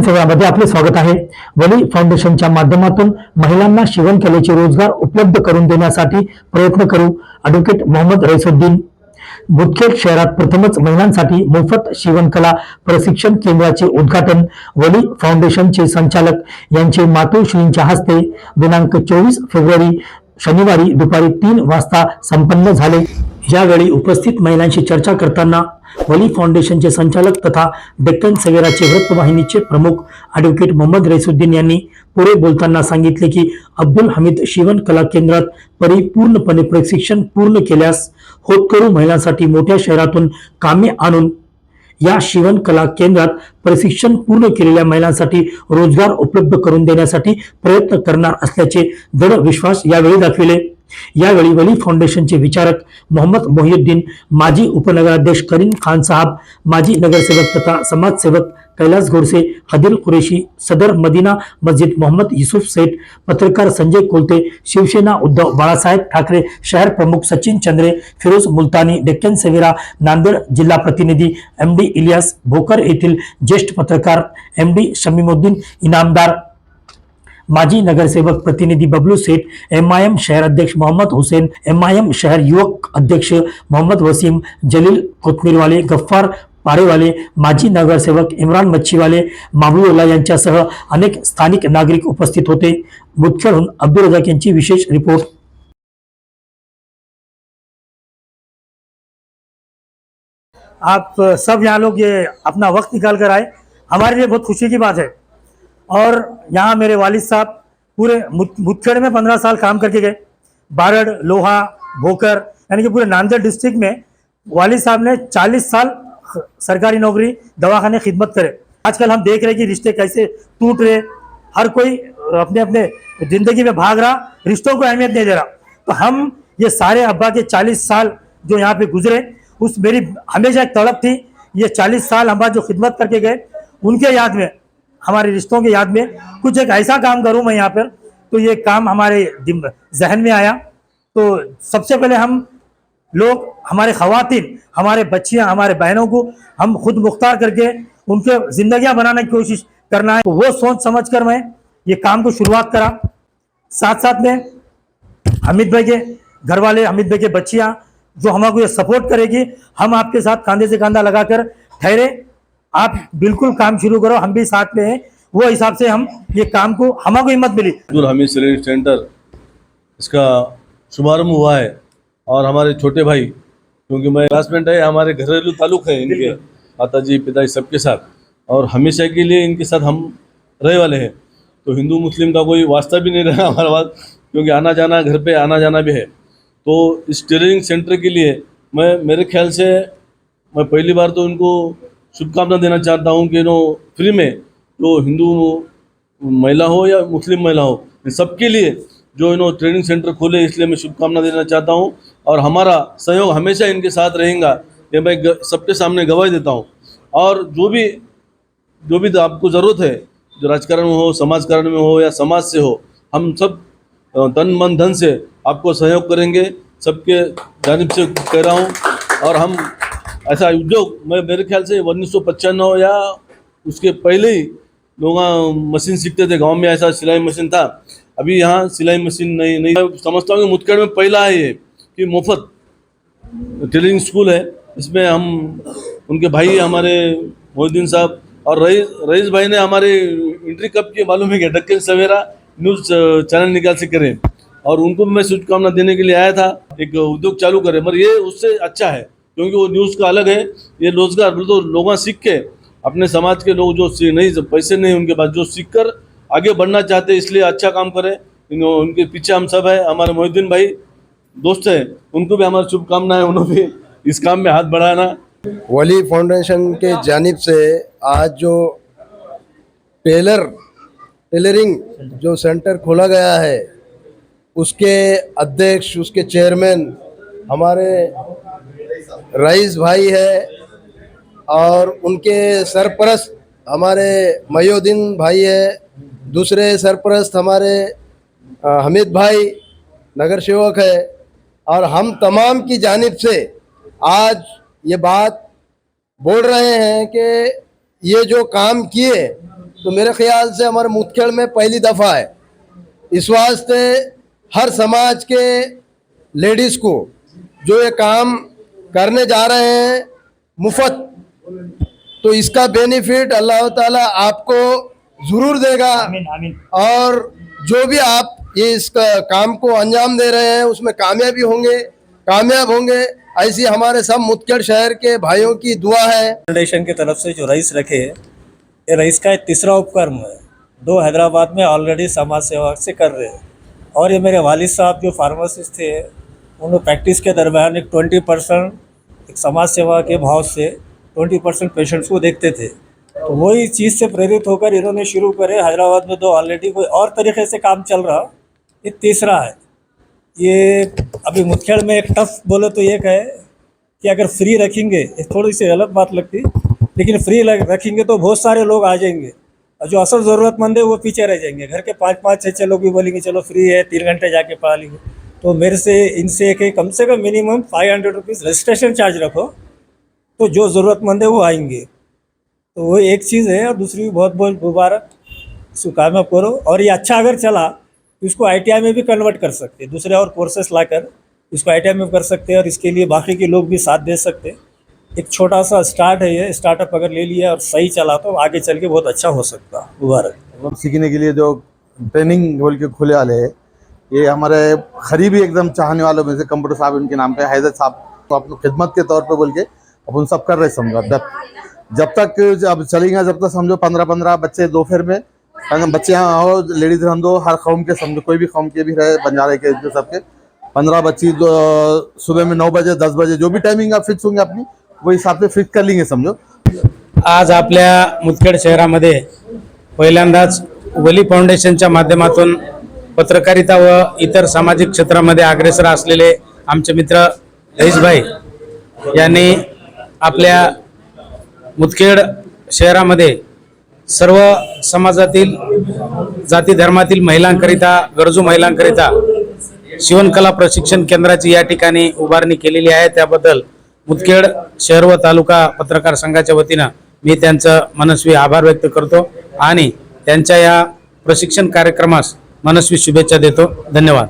संवादामध्ये आपले स्वागत आहे। वली फाउंडेशनच्या माध्यमातून महिलांना शिवणकलेचे रोजगार उपलब्ध करून देण्यासाठी प्रयत्न करू। ॲडव्होकेट मोहम्मद रईसुद्दीन। मुदखेड शहरात प्रथमच महिलांसाठी मोफत शिवणकला प्रशिक्षण केंद्राचे उद्घाटन वली फाउंडेशनचे संचालक यांचे मातोश्रींच्या हस्ते दिनांक 24 फेब्रुवारी शनिवारी दुपारी 3 वाजता संपन्न झाले। यावेळी उपस्थित महिलांशी चर्चा करताना वली फाउंडेशनचे संचालक तथा डेक्कन सवेराचे वृत्तवाहिनीचे प्रमुख ॲडव्होकेट मोहम्मद रईसुद्दीन यांनी पुढे बोलताना सांगितले की अब्दुल हमीद शिवण कला केंद्रात परिपूर्णपणे प्रशिक्षण पूर्ण केल्यास होतकरू महिलांसाठी मोठ्या शहरातून कामे आणून या शिवण कला केंद्रात प्रशिक्षण पूर्ण केलेल्या महिलांसाठी रोजगार उपलब्ध करून देण्यासाठी प्रयत्न करणार असल्याचे दृढ विश्वास यावेळी दाखविले। यावेळी वली फाउंडेशनचे विचारक मोहम्मद मोहिउद्दीन, माजी उपनगराध्यक्ष करीम खान साहब, माजी नगरसेवक तथा समाजसेवक कैलास गोडसे, हदील कुरेशी, सदर मदीना मस्जिद मोहम्मद युसुफ सेठ, पत्रकार संजय कोलते, शिवसेना उद्धव बाळासाहेब ठाकरे शहर प्रमुख सचिन चंद्रे, फिरोज मुलतानी, डेक्कन सवेरा नांदेड जिल्हा प्रतिनिधी MD इलियास, भोकर येथील ज्येष्ठ पत्रकार MD शमीमुद्दीन इनामदार, माजी नगरसेवक प्रतिनिधी बबलू सेठ, MIM शहर अध्यक्ष मोहम्मद हुसैन, MIM शहर युवक अध्यक्ष मोहम्मद वसीम, जलील कोथमीरवाले, गफ्फार पारेवाले, माजी नगरसेवक इम्रान मच्छीवाले, माबुल्ला यांच्यासह अनेक स्थानिक नागरिक उपस्थित होते। मुदखेडहून अब्दुल रजाक यांची विशेष रिपोर्ट। आप सब यहाँ लोग ये अपना वक्त निकाल कर आए, हमारे लिए बहुत खुशी की बात है। और यहाँ मेरे वालिद साहब पूरे मुदखेड़ में 15 साल काम करके गए, बारड़, लोहा, भोकर यानी कि पूरे नांदेड़ डिस्ट्रिक्ट में वालिद साहब ने 40 साल सरकारी नौकरी दवाखाने खिदमत करे। आजकल हम देख रहे हैं कि रिश्ते कैसे टूट रहे, हर कोई अपने अपने जिंदगी में भाग रहा, रिश्तों को अहमियत नहीं दे रहा। तो हम ये सारे अब्बा के 40 साल जो यहाँ पे गुजरे, उस मेरी हमेशा एक तड़प थी, ये 40 साल अब्बा जो खिदमत करके गए उनके याद में, हमारे रिश्तों के याद में कुछ एक ऐसा काम करूं मैं यहाँ पर। तो ये काम हमारे जहन में आया। तो सबसे पहले हम लोग, हमारे ख़वातीन, हमारे बच्चियाँ, हमारे बहनों को हम खुद मुख्तार करके उनके ज़िंदगियाँ बनाने की कोशिश करना है। तो वो सोच समझ कर मैं ये काम को शुरुआत करा। साथ साथ में हमीद भाई के घर वाले, हमीद भाई के बच्चियाँ जो हमको ये सपोर्ट करेगी, हम आपके साथ कंधे से कंधा लगाकर ठहरे, आप बिल्कुल काम शुरू करो, हम भी साथ में हैं। वो हिसाब से हम ये काम को, हमको हिम्मत मिली। अब्दुल हमीद शिवण सेंटर इसका शुभारंभ हुआ है और हमारे छोटे भाई, क्योंकि मैं क्लासमेट है, हमारे घरेलू ताल्लुक है इनके माताजी पिताजी सबके साथ, और हमेशा के लिए इनके साथ हम रहे वाले हैं। तो हिंदू मुस्लिम का कोई वास्ता भी नहीं रहा हमारे पास, क्योंकि आना जाना, घर पे आना जाना भी है। तो इस टेलरिंग सेंटर के लिए मेरे ख्याल से मैं पहली बार तो इनको शुभकामना देना चाहता हूँ कि फ्री में जो हिंदू महिला हो या मुस्लिम महिला हो, सबके लिए जो ट्रेनिंग सेंटर खोले, इसलिए मैं शुभकामना देना चाहता हूँ। और हमारा सहयोग हमेशा इनके साथ रहेगा, ये मैं सबके सामने गवाही देता हूँ। और जो भी आपको ज़रूरत है, जो राजकारण में हो, समाजकारण में हो या समाज से हो, हम सब तन मन धन से आपको सहयोग करेंगे, सबके जानिब से कह रहा हूँ। और हम ऐसा उद्योग, मेरे ख्याल से 1995 या उसके पहले ही लोग मशीन सीखते थे, गांव में ऐसा सिलाई मशीन था। अभी यहाँ सिलाई मशीन नहीं समझता हूँ कि मुदखेड़ में पहला है ये कि मुफ्त टेलरिंग स्कूल है। इसमें हम उनके भाई हमारे मोहिउद्दीन साहब और रईस भाई ने हमारे एंट्री कब की मालूम है कि डेक्कन सवेरा न्यूज़ चैनल निकाल से करें, और उनको मैं शुभकामना देने के लिए आया था, एक उद्योग चालू करें। मगर ये उससे अच्छा है, क्योंकि वो न्यूज़ का अलग है, ये रोजगार तो लोग सीख के, अपने समाज के लोग जो नहीं पैसे नहीं उनके पास, जो सीख कर आगे बढ़ना चाहते हैं, इसलिए अच्छा काम करें। उनके पीछे हम सब है। हमारे मोहिउद्दीन भाई दोस्त हैं, उनको भी हमारी शुभकामनाएं, उन्होंने भी इस काम में हाथ बढ़ाना। वली फाउंडेशन के जानिब से आज जो टेलरिंग जो सेंटर खोला गया है, उसके अध्यक्ष, उसके चेयरमैन हमारे रईस भाई है, और उनके सरपरस्त हमारे मोहिउद्दीन भाई है, दूसरे सरपरस्त हमारे हमीद भाई नगर सेवक है। और हम तमाम की जानिब से आज ये बात बोल रहे हैं कि ये जो काम किए तो मेरे ख्याल से हमारे मुदखेड़ में पहली दफ़ा है। इस वास्ते हर समाज के लेडीज़ को जो ये काम करने जा रहे हैं मुफ्त, तो इसका बेनिफिट अल्लाह ताला आपको ज़रूर देगा। आमीन आमीन। और जो भी आप ये इस काम को अंजाम दे रहे हैं उसमें कामयाब होंगे, ऐसी हमारे सब मुदखेड़ शहर के भाइयों की दुआ है। फाउंडेशन की तरफ से जो रईस रखे, ये रईस का तीसरा उपक्रम है। 2 हैदराबाद में ऑलरेडी समाज सेवा से कर रहे हैं, और ये मेरे वालिद साहब जो फार्मासिस्ट थे, उन्होंने प्रैक्टिस के दरमियान एक 20% एक समाज सेवा के भाव से 20% पेशेंट्स को देखते थे। तो वही चीज़ से प्रेरित होकर इन्होंने शुरू करे। हैदराबाद में 2 ऑलरेडी कोई और तरीके से काम चल रहा, ये तीसरा है। ये अभी मुदखेड़ में एक टफ बोले तो ये है कि अगर फ्री रखेंगे, थोड़ी सी गलत बात लगती, लेकिन फ्री रखेंगे तो बहुत सारे लोग आ जाएंगे, और जो असल ज़रूरतमंद है वो पीछे रह जाएंगे। घर के 5-5, 6-6 लोग भी बोलेंगे चलो फ्री है, 3 घंटे जाके पढ़ा लेंगे। तो मेरे से इनसे कि कम से कम मिनिमम 500 रुपीज़ रजिस्ट्रेशन चार्ज रखो, तो जो ज़रूरतमंद है वो आएंगे। तो वो एक चीज़ है। और दूसरी बहुत बहुत मुबारक, इसको कामयाब करो। और ये अच्छा अगर चला तो इसको ITI में भी कन्वर्ट कर सकते हैं, दूसरे और कोर्सेस लाकर इसको ITI में कर सकते हैं, और इसके लिए बाकी के लोग भी साथ दे सकते हैं। एक छोटा सा स्टार्ट है, ये स्टार्टअप अगर ले लिया और सही चला तो आगे चल के बहुत अच्छा हो सकता है। मुबारक। सीखने के लिए जो ट्रेनिंग बोल के खुले वाले है, ये हमारे करीबी एकदम चाहने वालों में से कंप्यूटर साहब उनके नाम पे, हैदर साहब, तो अपनी खिदमत के तौर पे बोल के अपन सब कर रहे समझो। जब तक अब चलेंगे, जब तक समझो 15-15 बच्चे 2 फेर में, बच्चे यहाँ हो, लेडीज हम दो, हर कौम के समझो, कोई भी कौम के भी रहे, बंजारे के सबके 15 बच्ची सुबह में 9 बजे 10 बजे जो भी टाइमिंग आप फिक्स होंगे अपनी, वो हिसाब से फिक्स कर लेंगे समझो। आज आपल्या मुदखेड शहरामध्ये पहिल्यांदाच वली फाउंडेशनच्या माध्यमातून पत्रकारिता व इतर सामाजिक क्षेत्रामध्ये अग्रेसर असलेले आमचे मित्र रईसभाई यांनी आपल्या मुदखेड शहरामध्ये सर्व समाजातील जाती धर्मातील महिलांकरिता, गरजू महिलांकरिता शिवणकला प्रशिक्षण केंद्राची या ठिकाणी उभारणी केलेली आहे। त्याबद्दल मुदखेड शहर व तालुका पत्रकार संघाच्या वतीनं मी त्यांचं मनस्वी आभार व्यक्त करतो आणि त्यांच्या या प्रशिक्षण कार्यक्रमास मनस्वी शुभेच्छा देतो। धन्यवाद।